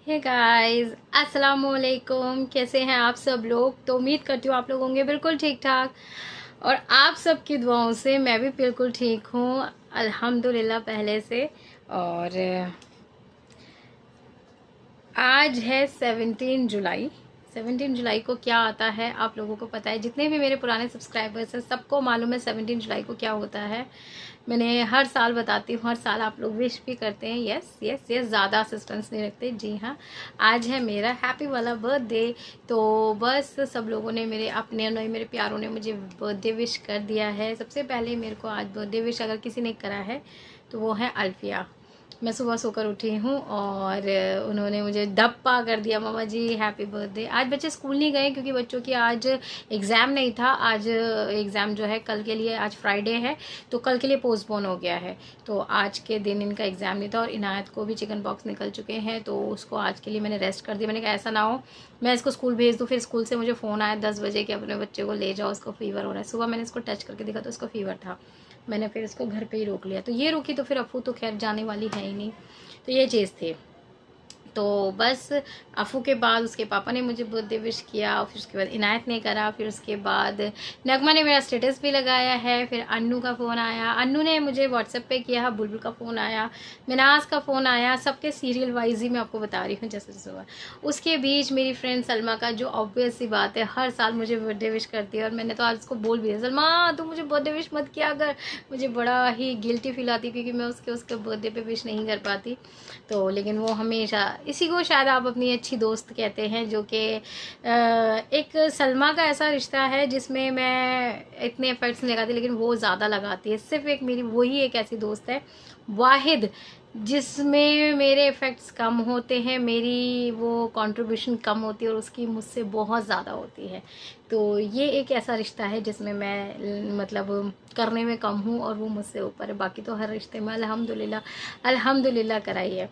Hey guys, अस्सलाम वालेकुम। कैसे हैं आप सब लोग? तो उम्मीद करती हूँ आप लोग होंगे बिल्कुल ठीक ठाक और आप सबकी दुआओं से मैं भी बिल्कुल ठीक हूँ अल्हम्दुलिल्लाह पहले से। और आज है 17 जुलाई। 17 जुलाई को क्या आता है आप लोगों को पता है? जितने भी मेरे पुराने सब्सक्राइबर्स हैं सबको मालूम है 17 जुलाई को क्या होता है। मैंने हर साल बताती हूँ, हर साल आप लोग विश भी करते हैं। यस यस यस, ज़्यादा असिस्टेंस नहीं रखते। जी हाँ, आज है मेरा हैप्पी वाला बर्थडे। तो बस सब लोगों ने, मेरे अपने ने, मेरे प्यारों ने मुझे बर्थडे विश कर दिया है। सबसे पहले मेरे को आज बर्थडे विश अगर किसी ने करा है तो वो है अल्फिया। मैं सुबह सोकर उठी हूँ और उन्होंने मुझे धप्पा कर दिया, मामा जी हैप्पी बर्थडे। आज बच्चे स्कूल नहीं गए क्योंकि बच्चों की आज एग्ज़ाम नहीं था। आज एग्ज़ाम जो है कल के लिए, आज फ्राइडे है तो कल के लिए पोस्टपोन हो गया है। तो आज के दिन इनका एग्ज़ाम नहीं था और इनायत को भी चिकन पॉक्स निकल चुके हैं तो उसको आज के लिए मैंने रेस्ट कर दिया। मैंने कहा ऐसा ना हो मैं इसको स्कूल भेज दूँ, फिर स्कूल से मुझे फ़ोन आया 10 बजे कि अपने बच्चे को ले जाओ, उसको फीवर हो रहा है। सुबह मैंने इसको टच करके देखा तो उसको फीवर था। मैंने फिर इसको घर पे ही रोक लिया। तो ये रुकी तो फिर अफू तो खैर जाने वाली है ही नहीं। तो ये चीज़ थी। तो बस अफू के बाद उसके पापा ने मुझे बर्थडे विश किया, फिर उसके बाद इनायत ने करा, फिर उसके बाद नगमा ने मेरा स्टेटस भी लगाया है, फिर अन्नू का फ़ोन आया, अन्नू ने मुझे व्हाट्सएप पे किया, बुलबुल का फ़ोन आया, मिनाज का फ़ोन आया। सबके सीरियल वाइज ही मैं आपको बता रही हूँ जैसे जैसे हुआ। उसके बीच मेरी फ्रेंड सलमा का, जो ऑब्वियस सी बात है हर साल मुझे बर्थडे विश करती है और मैंने तो आज उसको बोल भी दिया, सलमा तू मुझे बर्थडे विश मत किया अगर, मुझे बड़ा ही गिल्टी फील आती क्योंकि मैं उसके बर्थडे पे विश नहीं कर पाती। तो लेकिन वो हमेशा, इसी को शायद आप अपनी अच्छी दोस्त कहते हैं, जो कि एक सलमा का ऐसा रिश्ता है जिसमें मैं इतने एफर्ट्स नहीं लगाती लेकिन वो ज़्यादा लगाती है। सिर्फ एक मेरी वही एक ऐसी दोस्त है वाहिद जिसमें मेरे इफ़ेक्ट्स कम होते हैं, मेरी वो कंट्रीब्यूशन कम होती है और उसकी मुझसे बहुत ज़्यादा होती है। तो ये एक ऐसा रिश्ता है जिसमें मैं मतलब करने में कम हूँ और वो मुझसे ऊपर है। बाकी तो हर रिश्ते में अल्हम्दुलिल्लाह अल्हम्दुलिल्लाह कराई है।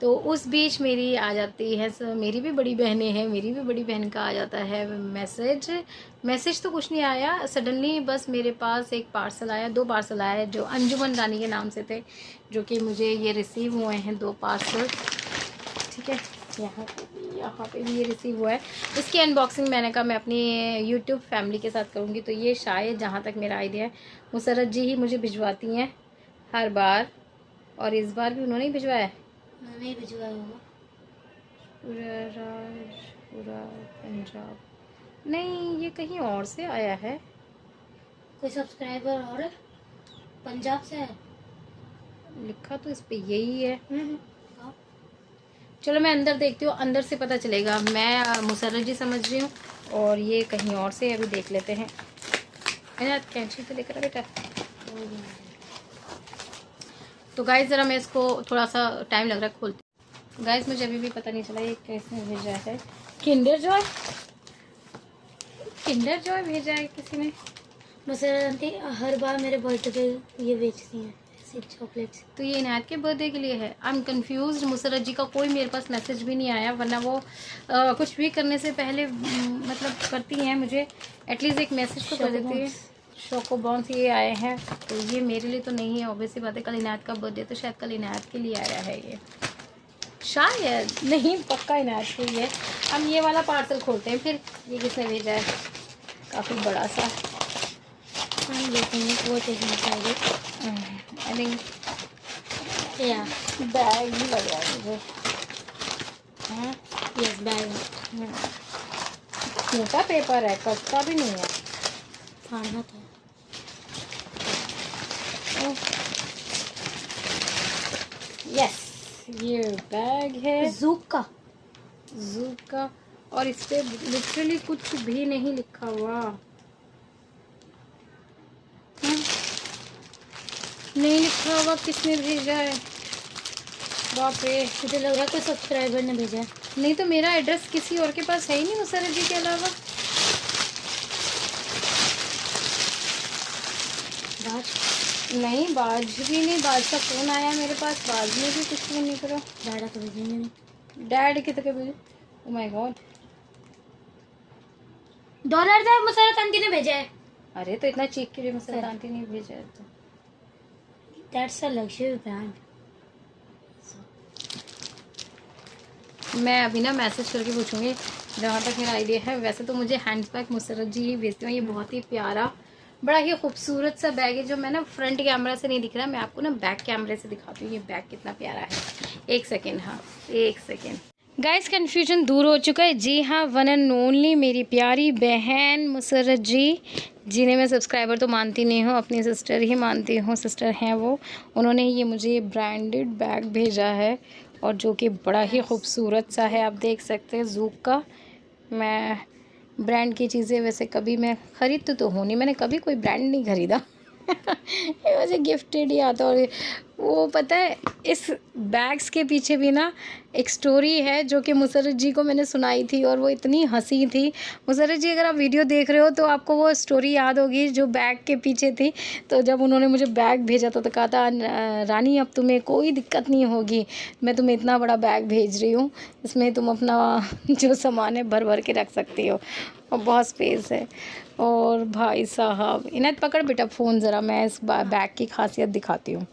तो उस बीच मेरी आ जाती है, मेरी भी बड़ी बहनें हैं, मेरी भी बड़ी बहन का आ जाता है मैसेज तो कुछ नहीं आया, सडनली बस मेरे पास एक पार्सल आया, 2 पार्सल आए जो अंजुमन रानी के नाम से थे, जो कि मुझे ये रिसीव हुए हैं 2 पार्सल। ठीक है, यहाँ पे भी ये रिसीव हुआ है। इसकी अनबॉक्सिंग मैंने कहा मैं अपनी यूट्यूब फैमिली के साथ करूँगी। तो ये शायद, जहाँ तक मेरा आइडिया है, मुसरत जी ही मुझे भिजवाती हैं हर बार, और इस बार भी उन्होंने ही भिजवाया है। नहीं भिजवाया होगा। पूरा पंजाब नहीं, ये कहीं और से आया है। कोई सब्सक्राइबर और है? पंजाब से है। लिखा तो इस पे यही है। हाँ। चलो मैं अंदर देखती हूँ, अंदर से पता चलेगा। मैं मुसर्रत जी समझ रही हूँ और ये कहीं और से, अभी देख लेते हैं। कैंची तो लेकर आ बेटा। तो गाइस ज़रा मैं इसको, थोड़ा सा टाइम लग रहा है खोलते। गाइस मुझे अभी भी पता नहीं चला ये कैसे भेजा है। किंडर जॉय, किंडर जॉय भेजा है किसी ने। मुसरत आंटी हर बार मेरे बर्थडे पे ये बेचती हैं ऐसी चॉकलेट्स। तो ये इनायत के बर्थडे के लिए है। I am confuse. मुसरत जी का कोई मेरे पास मैसेज भी नहीं आया, वरना वो कुछ भी करने से पहले मतलब करती हैं मुझे एटलीस्ट एक मैसेज तो कर देती है। शोको बॉन्स ये आए हैं, तो ये मेरे लिए तो नहीं है, ऑब्वियसली बात है। कल इनायत का बर्थडे तो शायद कल इनायत के लिए आया है ये, शायद नहीं, पक्का इनायत के लिए। हम ये वाला पार्सल खोलते हैं फिर। ये किसने भेजा है? काफ़ी बड़ा सा। हम देखेंगे वो देखना चाहिए। आई थिंक या बैग ही लग रहा है मुझे। हाँ, यस बैग मोटा पेपर है, कटता भी नहीं है। फाड़ना था। यस, ये बैग है जूक का। जू का, और इस पे लिटरली कुछ भी नहीं लिखा हुआ। नहीं लिखा हुआ, किसने भेजा है? बाप रे, मुझे लग रहा है कोई सब्सक्राइबर ने भेजा है। नहीं तो मेरा एड्रेस किसी और के पास है ही नहीं मुसरत जी के अलावा। बाज नहीं, बाज भी नहीं, बाज का फ़ोन आया मेरे पास, बाज ने भी कुछ फ़ोन नहीं करा। डायरा तो भेजेंगे नहीं। डैड कितने भेजे? ओ माय गॉड, डॉलर था मुसरत आंटी ने भेजा है। अरे तो इतना चीख क्यों रही मुसरत आंटी ने भेजा है तो? That's a luxury brand. मैं अभी ना मैसेज करके पूछूंगी। जहाँ तक मेरा आइडिया है, वैसे तो मुझे हैंड बैग मुसरत जी ही भेजती हूँ। ये बहुत ही प्यारा, बड़ा ही खूबसूरत सा बैग है, जो मैं ना फ्रंट कैमरा से नहीं दिख रहा, मैं आपको ना बैक कैमरे से दिखाती हूँ ये बैग कितना प्यारा है। एक सेकेंड, हाँ एक सेकेंड गाइस, कन्फ्यूजन दूर हो चुका है। जी हाँ, वन एंड ओनली मेरी प्यारी बहन मुसरत जी, जिन्हें मैं सब्सक्राइबर तो मानती नहीं हूँ, अपनी सिस्टर ही मानती हूँ, सिस्टर हैं वो। उन्होंने ये मुझे ब्रांडेड बैग भेजा है, और जो कि बड़ा ही खूबसूरत सा है। आप देख सकते हैं ज़ूक का। मैं ब्रांड की चीज़ें वैसे कभी मैं ख़रीदती तो हूँ नहीं, मैंने कभी कोई ब्रांड नहीं ख़रीदा। ये मुझे गिफ्टेड ही आता। और वो पता है, इस बैग्स के पीछे भी ना एक स्टोरी है जो कि मुसरत जी को मैंने सुनाई थी, और वो इतनी हंसी थी। मुसरत जी, अगर आप वीडियो देख रहे हो तो आपको वो स्टोरी याद होगी जो बैग के पीछे थी। तो जब उन्होंने मुझे बैग भेजा था तो कहा था, रानी अब तुम्हें कोई दिक्कत नहीं होगी, मैं तुम्हें इतना बड़ा बैग भेज रही हूँ, इसमें तुम अपना जो सामान है भर भर के रख सकती हो, और बहुत स्पेस है। और भाई साहब, इन्हें पकड़ बेटा फ़ोन ज़रा, मैं इस बैग की खासियत दिखाती हूँ।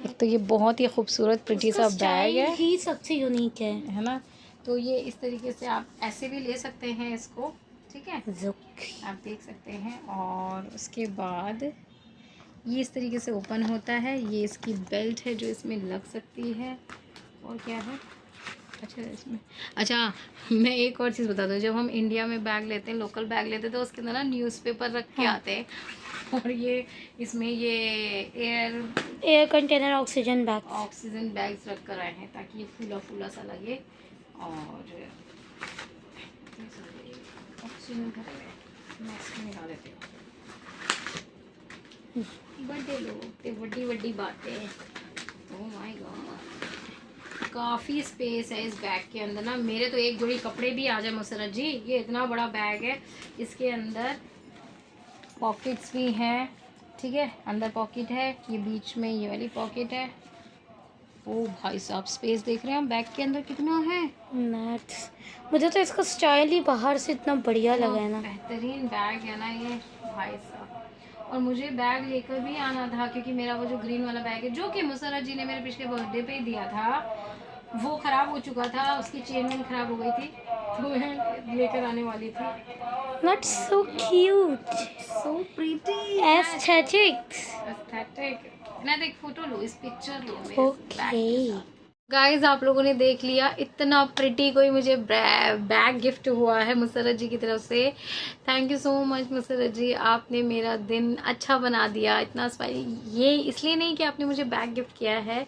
एक तो ये बहुत ही खूबसूरत प्रिटी सा बैग है, ही सबसे यूनिक है ना। तो ये इस तरीके से आप ऐसे भी ले सकते हैं इसको, ठीक है, आप देख सकते हैं। और उसके बाद ये इस तरीके से ओपन होता है। ये इसकी बेल्ट है जो इसमें लग सकती है। और क्या है, अच्छा इसमें, अच्छा मैं एक और चीज़ बता दूँ, जब हम इंडिया में बैग लेते हैं, लोकल बैग लेते हैं, तो उसके अंदर ना न्यूज़पेपर रख के आते हैं। और ये इसमें ये एयर कंटेनर ऑक्सीजन बैग्स रख कर आए हैं, ताकि ये फूला फूला सा लगे। और ऑक्सीजन निकाल देते हैं। बड़े लोग ते बड़ी बड़ी बातें। ओह माय गॉड, काफ़ी स्पेस है इस बैग के अंदर ना। मेरे तो एक जोड़ी कपड़े भी आ जाए मुसरत जी, ये इतना बड़ा बैग है। इसके अंदर पॉकेट्स भी हैं, ठीक है, अंदर पॉकेट है, ये बीच में ये वाली पॉकेट है। ओ भाई साहब, स्पेस देख रहे हैं हम बैग के अंदर कितना है। नट्स, मुझे तो इसका स्टाइल ही बाहर से इतना बढ़िया लगा है ना। बेहतरीन बैग है ना ये भाई साहब। और मुझे बैग लेकर भी आना था, क्योंकि मेरा वो जो ग्रीन वाला बैग है, जो कि मुसरत जी ने मेरे पिछले बर्थडे पे ही दिया था, वो ख़राब हो चुका था, उसकी चेन वेन ख़राब हो गई थी, तो मैं लेकर आने वाली थी। Nuts so cute, so pretty, aesthetic. मैं देख फोटो लो, इस पिक्चर लो मेरे बैग ओके के साथ। गाइज, आप लोगों ने देख लिया, इतना प्रिटी कोई मुझे बैग गिफ्ट हुआ है मुसरत जी की तरफ से। Thank you so much Musarrat जी, आपने मेरा दिन अच्छा बना दिया। इतना ये इसलिए नहीं कि आपने मुझे बैग गिफ्ट किया है,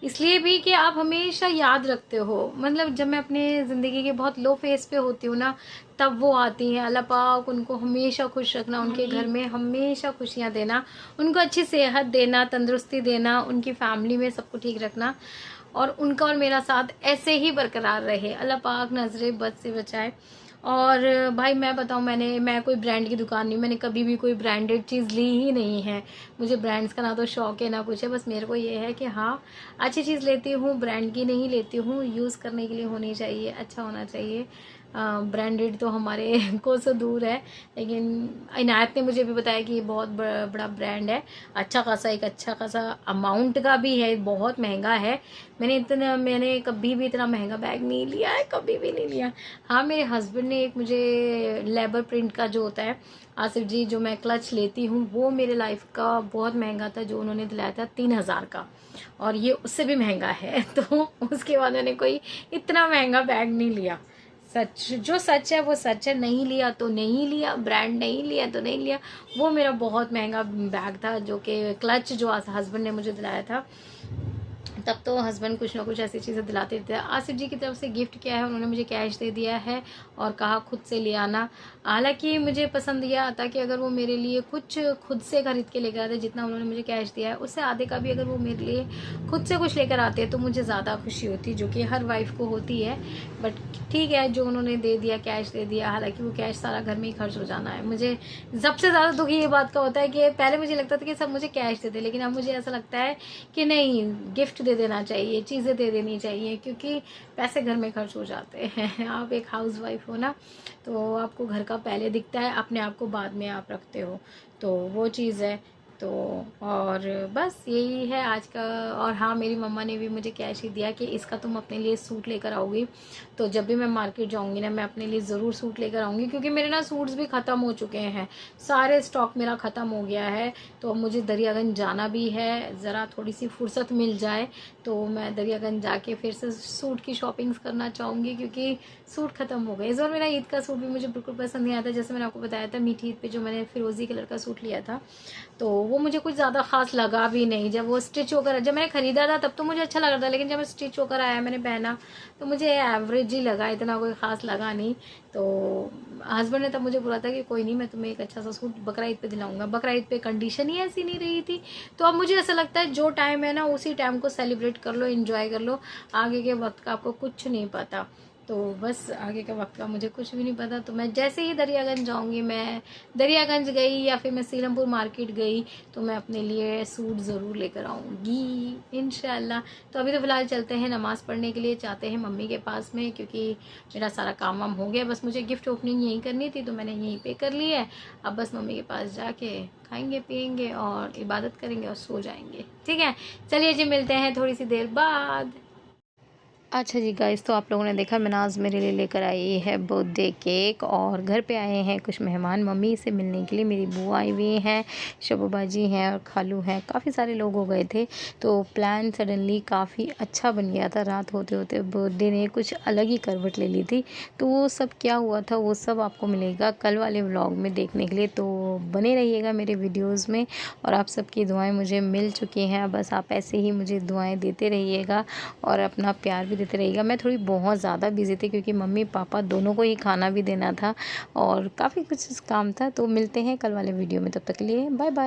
इसलिए भी कि आप हमेशा याद रखते हो। मतलब जब मैं अपने ज़िंदगी के बहुत लो फेस पे होती हूँ ना, तब वो आती हैं। अल्लाह पाक उनको हमेशा खुश रखना, उनके घर में हमेशा खुशियाँ देना, उनको अच्छी सेहत देना, तंदुरुस्ती देना, उनकी फैमिली में सबको ठीक रखना, और उनका और मेरा साथ ऐसे ही बरकरार रहे। अल्लाह पाक नजरे बद से बचाए। और भाई मैं बताऊं, मैं कोई ब्रांड की दुकान नहीं, मैंने कभी भी कोई ब्रांडेड चीज़ ली ही नहीं है। मुझे ब्रांड्स का ना तो शौक है ना कुछ है, बस मेरे को ये है कि हाँ, अच्छी चीज़ लेती हूँ, ब्रांड की नहीं लेती हूँ, यूज़ करने के लिए होनी चाहिए, अच्छा होना चाहिए। ब्रांडेड तो हमारे को से दूर है, लेकिन इनायत ने मुझे भी बताया कि ये बहुत बड़ा ब्रांड है, अच्छा खासा, एक अच्छा खासा अमाउंट का भी है, बहुत महंगा है। मैंने कभी भी इतना महंगा बैग नहीं लिया है, कभी भी नहीं लिया। हाँ, मेरे हस्बैंड ने एक मुझे लेबर प्रिंट का जो होता है, आसिफ जी, जो मैं क्लच लेती हूँ, वो मेरे लाइफ का बहुत महंगा था, जो उन्होंने दिलाया था 3000 का, और ये उससे भी महंगा है। तो उसके बाद मैंने कोई इतना महंगा बैग नहीं लिया। सच जो सच है वो सच है, नहीं लिया तो नहीं लिया, ब्रांड नहीं लिया तो नहीं लिया। वो मेरा बहुत महंगा बैग था, जो कि क्लच जो हस्बैंड ने मुझे दिलाया था। तब तो हस्बैंड कुछ ना कुछ ऐसी चीज़ें दिलाते थे। आसिफ जी की तरफ से गिफ्ट क्या है, उन्होंने मुझे कैश दे दिया है और कहा खुद से ले आना। हालांकि मुझे पसंद यह आता कि अगर वो मेरे लिए कुछ खुद से खरीद के लेकर आते, जितना उन्होंने मुझे कैश दिया है उससे आधे का भी अगर वो मेरे लिए खुद से कुछ लेकर आते तो मुझे ज़्यादा खुशी होती, जो कि हर वाइफ को होती है। बट ठीक है, जो उन्होंने दे दिया, कैश दे दिया, हालांकि वो कैश सारा घर में ही खर्च हो जाना है। मुझे सबसे ज़्यादा दुख ये बात का होता है कि पहले मुझे लगता था कि सब मुझे कैश देते, लेकिन अब मुझे ऐसा लगता है कि नहीं, गिफ्ट दे देना चाहिए, चीज़ें दे देनी चाहिए, क्योंकि पैसे घर में खर्च हो जाते हैं। आप एक हाउस वाइफ हो ना, तो आपको घर का पहले दिखता है, अपने आप को बाद में आप रखते हो, तो वो चीज़ है। तो और बस यही है आज का। और हाँ, मेरी मम्मा ने भी मुझे कैश ही दिया कि इसका तुम अपने लिए सूट लेकर आओगी, तो जब भी मैं मार्केट जाऊंगी ना मैं अपने लिए ज़रूर सूट लेकर आऊँगी, क्योंकि मेरे ना सूट्स भी ख़त्म हो चुके हैं, सारे स्टॉक मेरा ख़त्म हो गया है। तो अब मुझे दरियागंज जाना भी है, ज़रा थोड़ी सी फुर्सत मिल जाए तो मैं दरियागंज जाके फिर से सूट की शॉपिंग्स करना चाहूँगी, क्योंकि सूट ख़त्म हो गए। इस बार मेरा ईद का सूट भी मुझे बिल्कुल पसंद नहीं आता। जैसे मैंने आपको बताया था मीठी ईद पे जो मैंने फिरोज़ी कलर का सूट लिया था, तो वो मुझे कुछ ज़्यादा खास लगा भी नहीं। जब वो स्टिच होकर, जब मैंने ख़रीदा था तब तो मुझे अच्छा लग रहा था, लेकिन जब स्टिच होकर आया मैंने पहना तो मुझे एवरेज ही लगा, इतना कोई ख़ास लगा नहीं। तो हस्बैंड ने तब मुझे बोला था कि कोई नहीं, मैं तुम्हें एक अच्छा सा सूट बकरा ईद पे दिलाऊंगा। बकरा ईद पे कंडीशन ही ऐसी नहीं रही थी। तो अब मुझे ऐसा लगता है जो टाइम है ना उसी टाइम को सेलिब्रेट कर लो, इंजॉय कर लो। आगे के वक्त का आपको कुछ नहीं पता, तो बस आगे के वक्त का मुझे कुछ भी नहीं पता। तो मैं जैसे ही दरियागंज जाऊंगी, मैं दरियागंज गई या फिर मैं सीलमपुर मार्केट गई, तो मैं अपने लिए सूट ज़रूर लेकर आऊँगी इंशाल्लाह। तो अभी तो फ़िलहाल चलते हैं नमाज़ पढ़ने के लिए, चाहते हैं मम्मी के पास में, क्योंकि मेरा सारा काम वाम हो गया। बस मुझे गिफ्ट ओपनिंग यहीं करनी थी तो मैंने यहीं पे कर ली है। अब बस मम्मी के पास जाके खाएंगे पियेंगे और इबादत करेंगे और सो जाएंगे। ठीक है, चलिए जी, मिलते हैं थोड़ी सी देर बाद। अच्छा जी गाइस, तो आप लोगों ने देखा मिनाज मेरे लिए लेकर आई है बर्थडे केक, और घर पे आए हैं कुछ मेहमान मम्मी से मिलने के लिए। मेरी बुआ आई हुई हैं, शबूबा जी हैं और खालू हैं, काफ़ी सारे लोग हो गए थे। तो प्लान सडनली काफ़ी अच्छा बन गया था। रात होते होते बर्थडे ने कुछ अलग ही करवट ले ली थी। तो वो सब क्या हुआ था वो सब आपको मिलेगा कल वाले व्लॉग में देखने के लिए, तो बने रहिएगा मेरे वीडियोज़ में। और आप सबकी दुआएँ मुझे मिल चुकी हैं, बस आप ऐसे ही मुझे दुआएँ देते रहिएगा और अपना प्यार भी देते रहिएगा। मैं थोड़ी बहुत ज़्यादा बिज़ी थी, क्योंकि मम्मी पापा दोनों को ही खाना भी देना था और काफ़ी कुछ काम था। तो मिलते हैं कल वाले वीडियो में, तब तक के लिए बाय बाय।